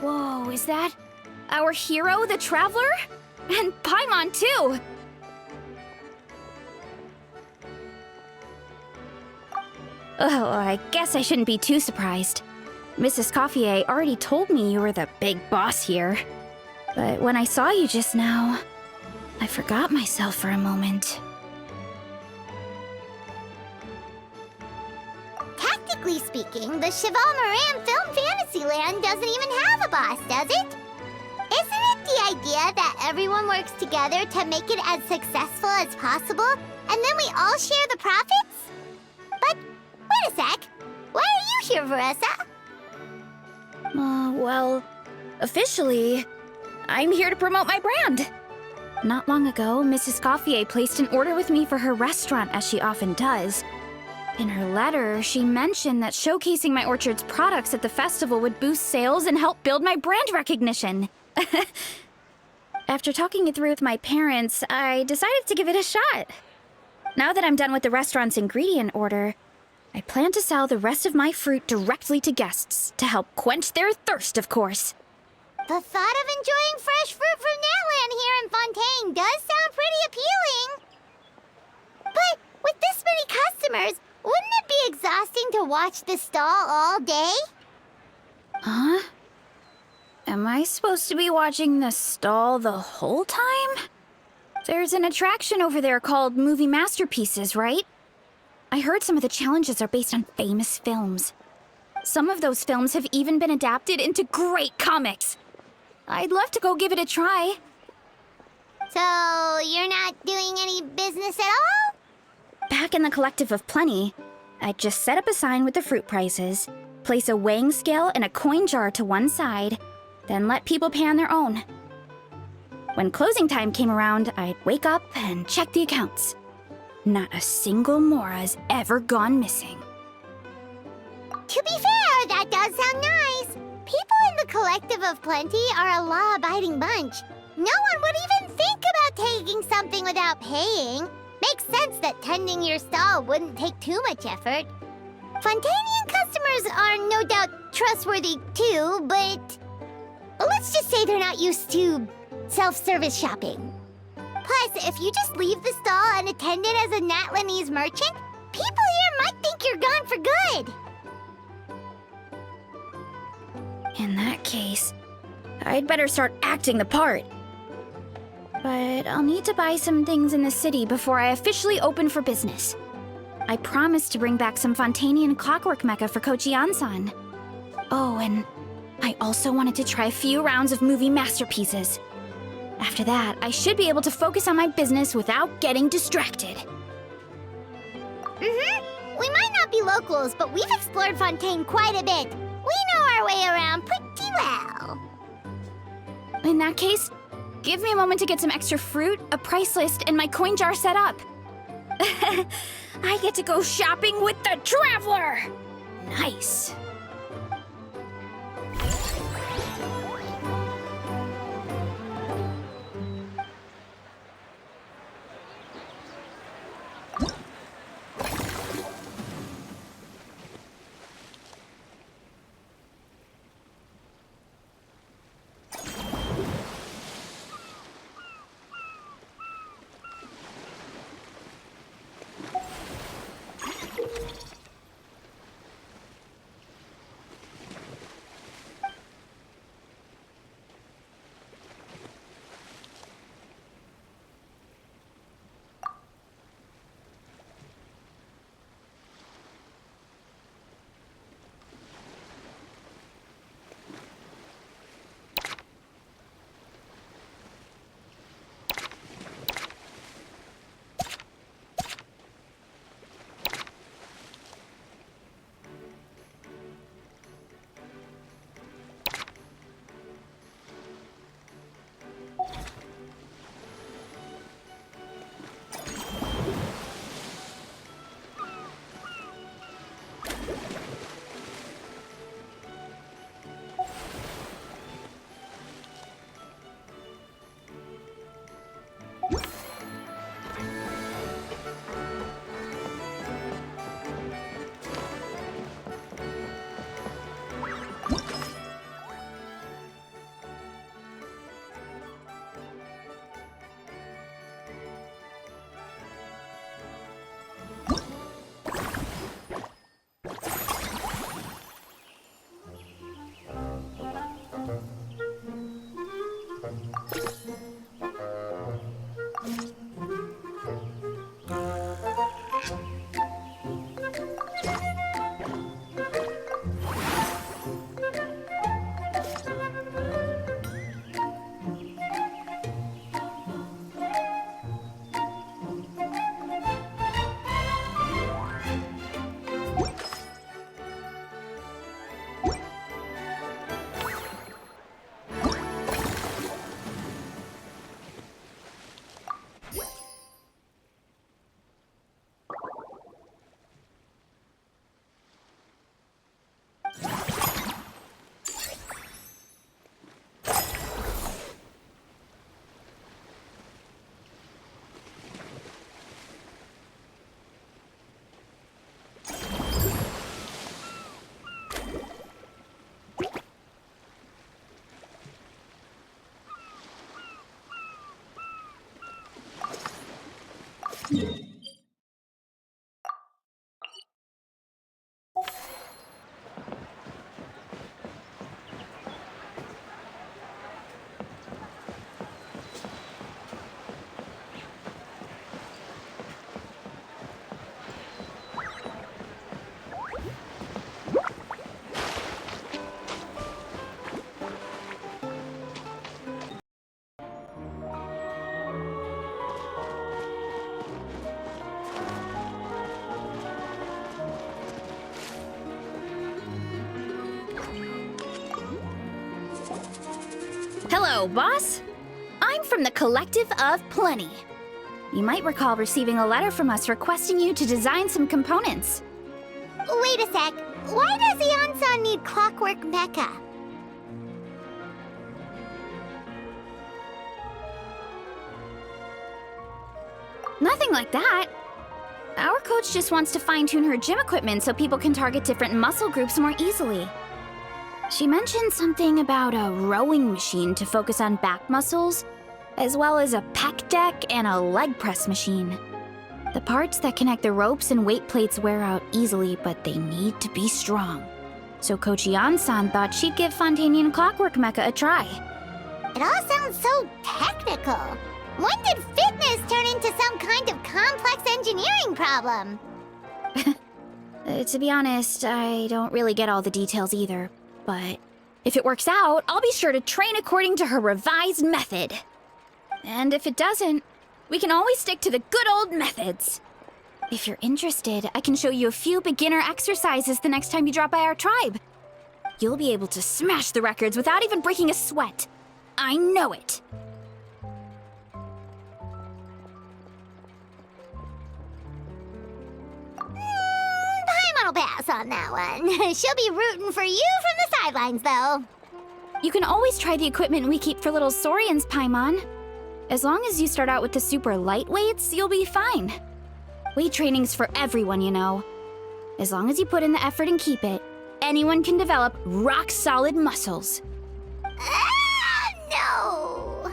Whoa, is that our hero, the Traveler? And Paimon, too! Oh, I guess I shouldn't be too surprised. Mrs. Coiffier already told me you were the big boss here. But when I saw you just now, I forgot myself for a moment. Technically speaking, the Cheval Moran Film Fantasyland doesn't even have a boss, does it? Isn't it the idea that everyone works together to make it as successful as possible, and then we all share the profits? But, wait a sec. Why are you here, Veressa? Well, officially, I'm here to promote my brand. Not long ago, Mrs. Coiffier placed an order with me for her restaurant, as she often does. In her letter, she mentioned that showcasing my orchard's products at the festival would boost sales and help build my brand recognition. After talking it through with my parents, I decided to give it a shot. Now that I'm done with the restaurant's ingredient order, I plan to sell the rest of my fruit directly to guests to help quench their thirst, of course. The thought of enjoying fresh fruit from Natlan here in Fontaine does sound pretty appealing. But with this many customers, wouldn't it be exhausting to watch the stall all day? Huh? Am I supposed to be watching the stall the whole time? There's an attraction over there called Movie Masterpieces, right? I heard some of the challenges are based on famous films. Some of those films have even been adapted into great comics. I'd love to go give it a try. So, you're not doing any business at all? Back in the Collective of Plenty, I'd just set up a sign with the fruit prices, place a weighing scale and a coin jar to one side, then let people pay on their own. When closing time came around, I'd wake up and check the accounts. Not a single Mora's ever gone missing. To be fair, that does sound nice. People in the Collective of Plenty are a law-abiding bunch. No one would even think about taking something without paying. Makes sense that tending your stall wouldn't take too much effort. Fontainian customers are no doubt trustworthy too, but let's just say they're not used to self-service shopping. Plus, if you just leave the stall unattended as a Natlanese merchant, people here might think you're gone for good. In that case, I'd better start acting the part. But I'll need to buy some things in the city before I officially open for business. I promised to bring back some Fontainian clockwork mecha for Kochian-san. Oh, and I also wanted to try a few rounds of movie masterpieces. After that, I should be able to focus on my business without getting distracted. We might not be locals, but we've explored Fontaine quite a bit. We know our way around pretty well. In that case, give me a moment to get some extra fruit, a price list, and my coin jar set up. I get to go shopping with the Traveler! Nice. Hello, boss. I'm from the Collective of Plenty. You might recall receiving a letter from us requesting you to design some components. Wait a sec. Why does Ion-san need Clockwork Mecha? Nothing like that. Our coach just wants to fine-tune her gym equipment so people can target different muscle groups more easily. She mentioned something about a rowing machine to focus on back muscles, as well as a pec deck and a leg press machine. The parts that connect the ropes and weight plates wear out easily, but they need to be strong. So Coach Ion-san thought she'd give Fontainian Clockwork Mecha a try. It all sounds so technical. When did fitness turn into some kind of complex engineering problem? To be honest, I don't really get all the details either. But if it works out, I'll be sure to train according to her revised method. And if it doesn't, we can always stick to the good old methods. If you're interested, I can show you a few beginner exercises the next time you drop by our tribe. You'll be able to smash the records without even breaking a sweat. I know it. Paimon will pass on that one. She'll be rooting for you from the sidelines, though. You can always try the equipment we keep for little Saurians, Paimon. As long as you start out with the super light weights, you'll be fine. Weight training's for everyone, you know. As long as you put in the effort and keep it, anyone can develop rock-solid muscles. No!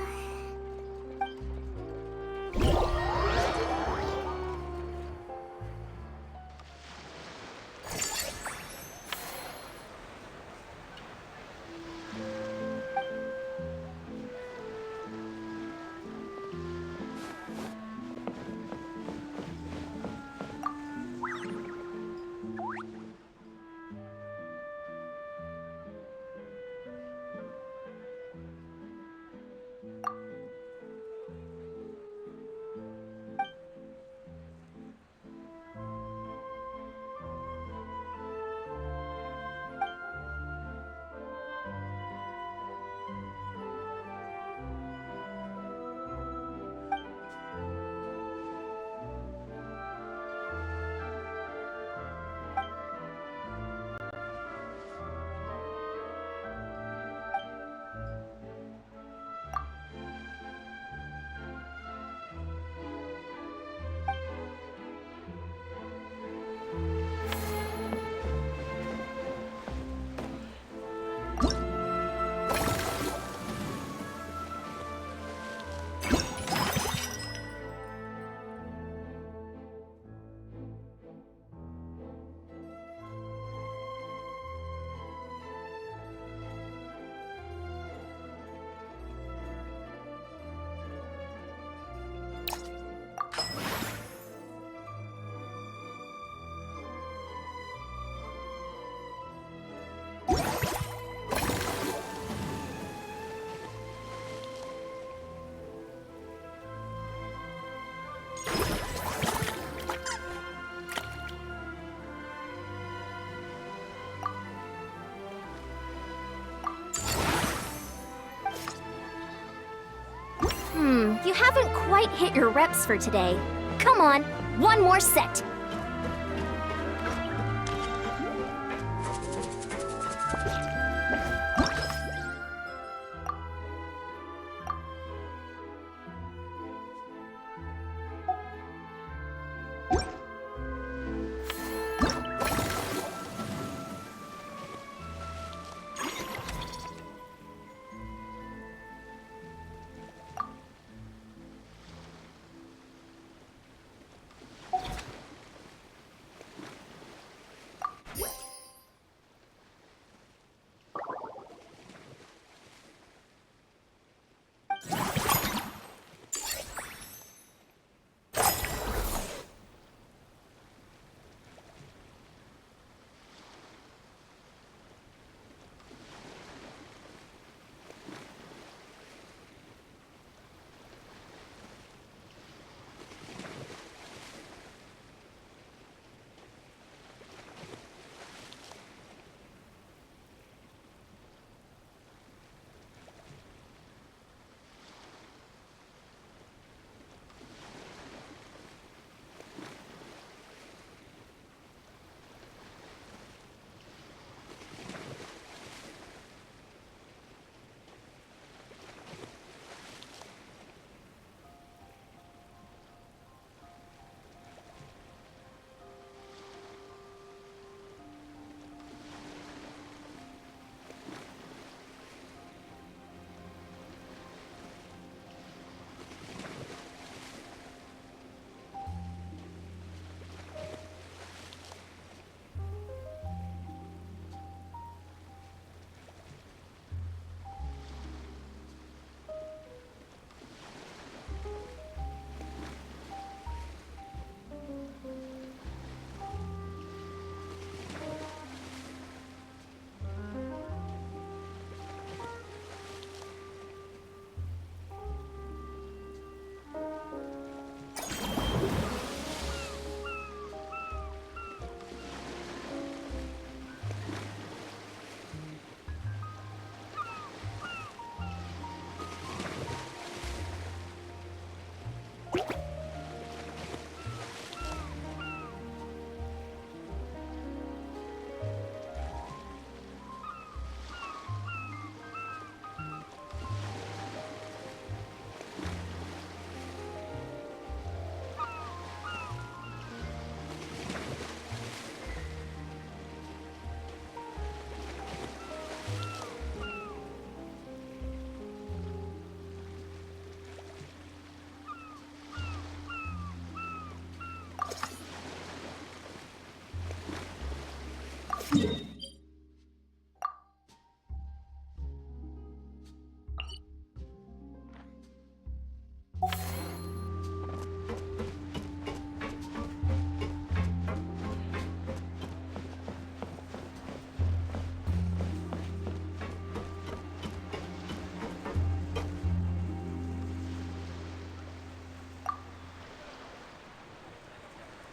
You haven't quite hit your reps for today. Come on, one more set.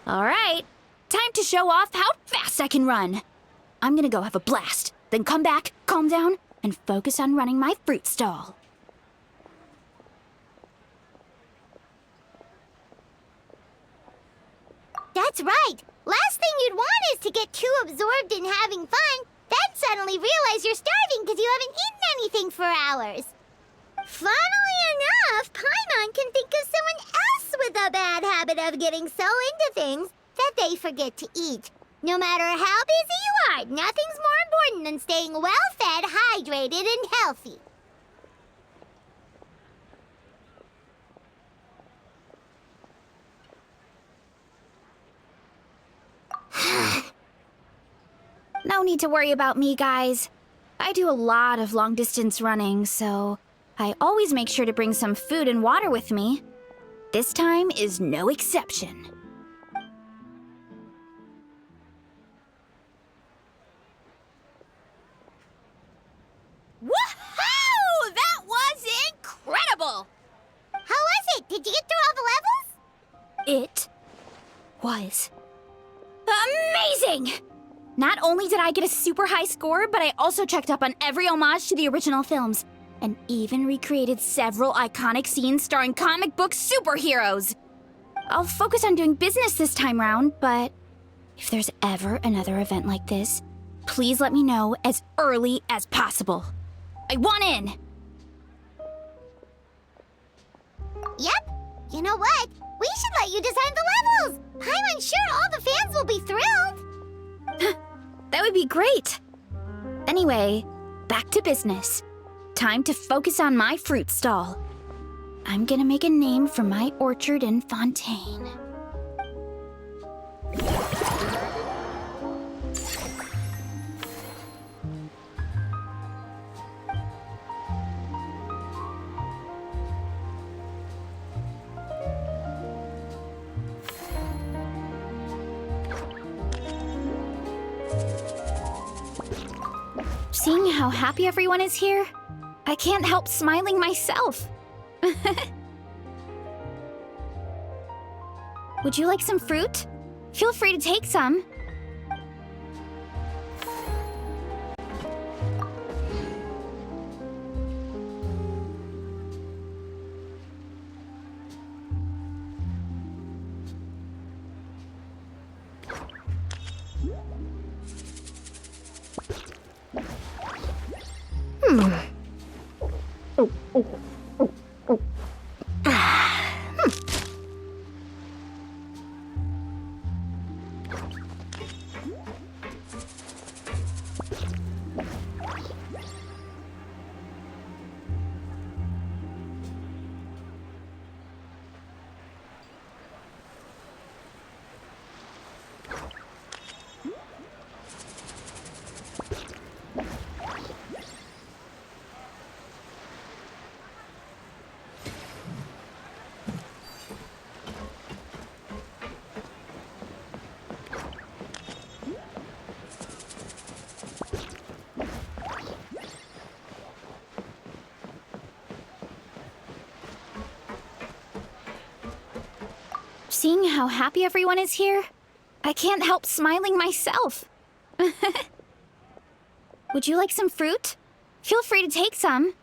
All right, time to show off how fast I can run. I'm gonna go have a blast, then come back, calm down, and focus on running my fruit stall. That's right. Last thing you'd want is to get too absorbed in having fun, then suddenly realize you're starving because you haven't eaten anything for hours. Funnily enough, Paimon can think of someone else with a bad habit of getting so into things that they forget to eat. No matter how busy you are, nothing's more important than staying well-fed, hydrated, and healthy. No need to worry about me, guys. I do a lot of long-distance running, so I always make sure to bring some food and water with me. This time is no exception. Woohoo! That was incredible! How was it? Did you get through all the levels? It was amazing! Not only did I get a super high score, but I also checked up on every homage to the original films, and even recreated several iconic scenes starring comic book superheroes. I'll focus on doing business this time round, but if there's ever another event like this, please let me know as early as possible. I want in! Yep. You know what? We should let you design the levels. I'm sure all the fans will be thrilled. That would be great! Anyway, back to business. Time to focus on my fruit stall. I'm gonna make a name for my orchard in Fontaine. Seeing how happy everyone is here, I can't help smiling myself. Would you like some fruit? Feel free to take some. Seeing how happy everyone is here, I can't help smiling myself. Would you like some fruit? Feel free to take some.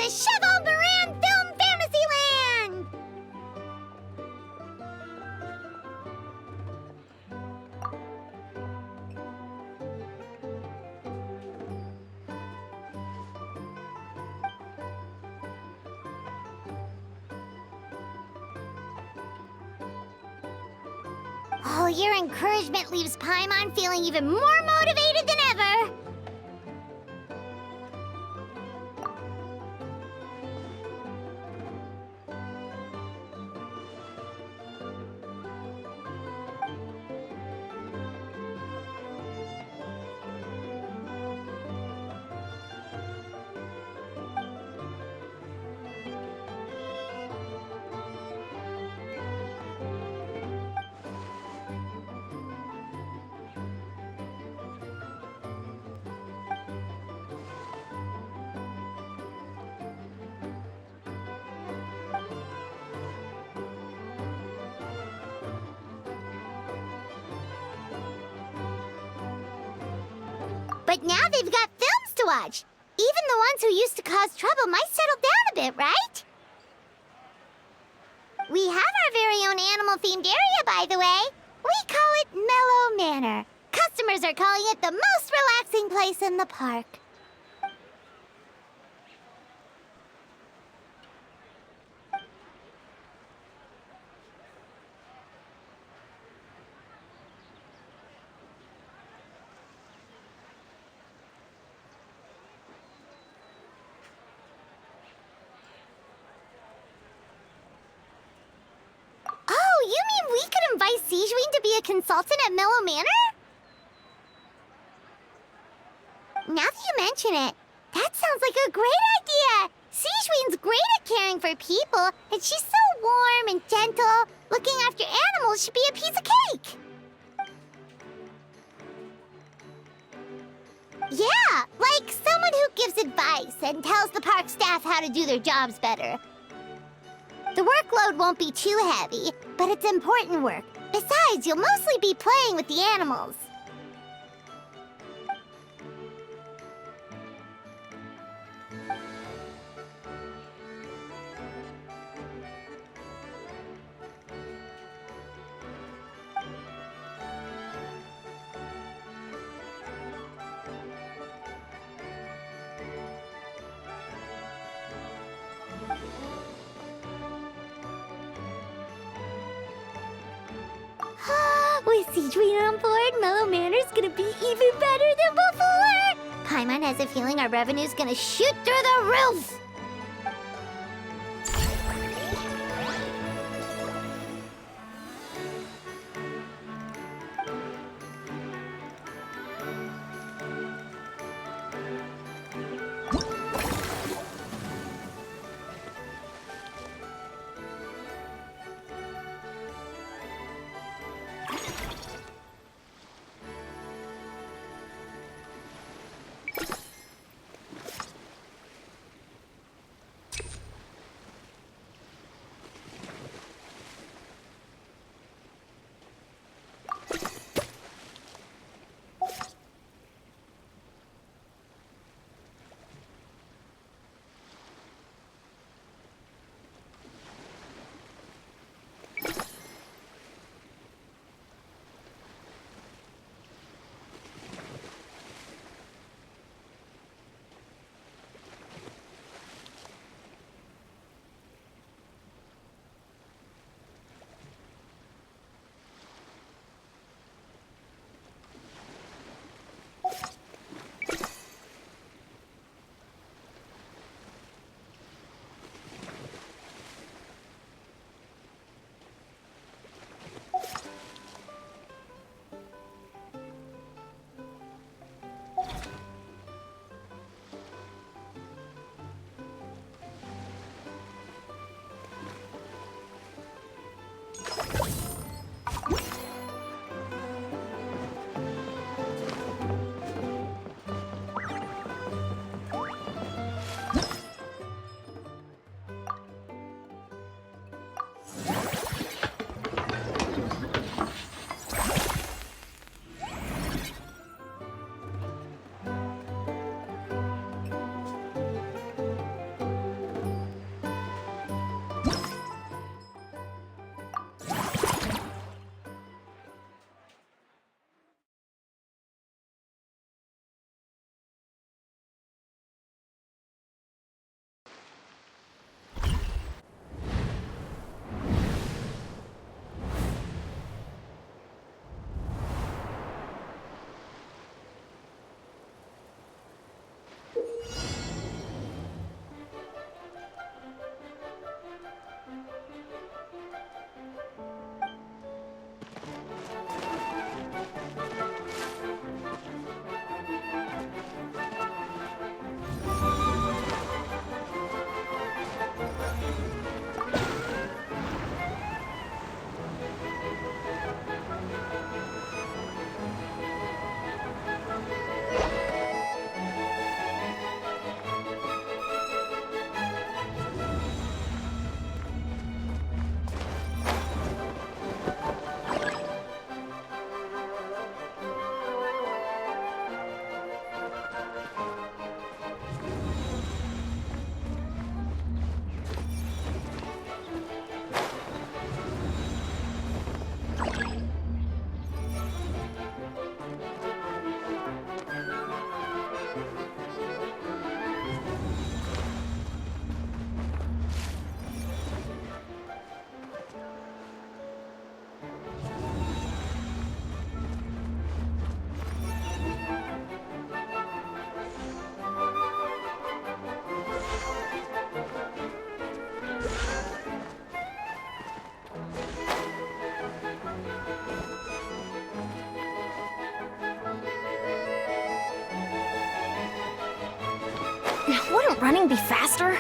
to Cheval Moran Film Fantasyland! Oh, your encouragement leaves Paimon feeling even more motivated than ever! But now they've got films to watch. Even the ones who used to cause trouble might settle down a bit, right? We have our very own animal-themed area, by the way. We call it Mellow Manor. Customers are calling it the most relaxing place in the park. Oh, you mean we could invite Sigewinne to be a consultant at Mellow Manor? Now that you mention it, that sounds like a great idea! Sigewinne's great at caring for people, and she's so warm and gentle. Looking after animals should be a piece of cake! Yeah, like someone who gives advice and tells the park staff how to do their jobs better. The workload won't be too heavy, but it's important work. Besides, you'll mostly be playing with the animals. With Sigewinne on board, Mellow Manor's gonna be even better than before! Paimon has a feeling our revenue's gonna shoot through the roof! Wouldn't running be faster?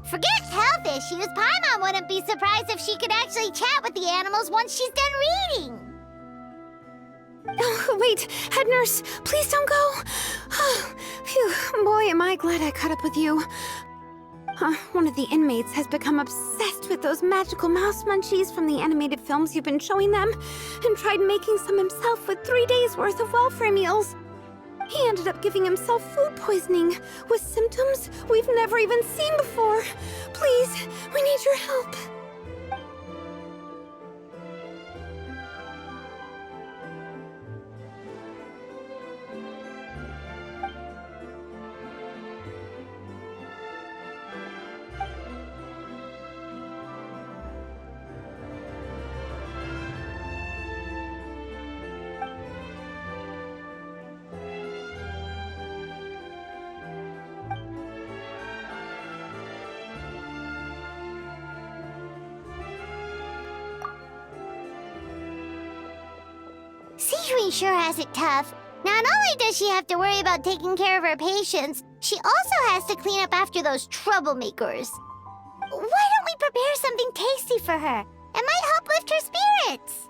Forget health issues. Paimon wouldn't be surprised if she could actually chat with the animals once she's done reading. Oh, wait, head nurse, please don't go. Phew, boy, am I glad I caught up with you. One of the inmates has become obsessed with those magical mouse munchies from the animated films you've been showing them, and tried making some himself with 3 days' worth of welfare meals. He ended up giving himself food poisoning, with symptoms we've never even seen before. Please, we need your help. Mommy sure has it tough. Not only does she have to worry about taking care of her patients, she also has to clean up after those troublemakers. Why don't we prepare something tasty for her? It might help lift her spirits.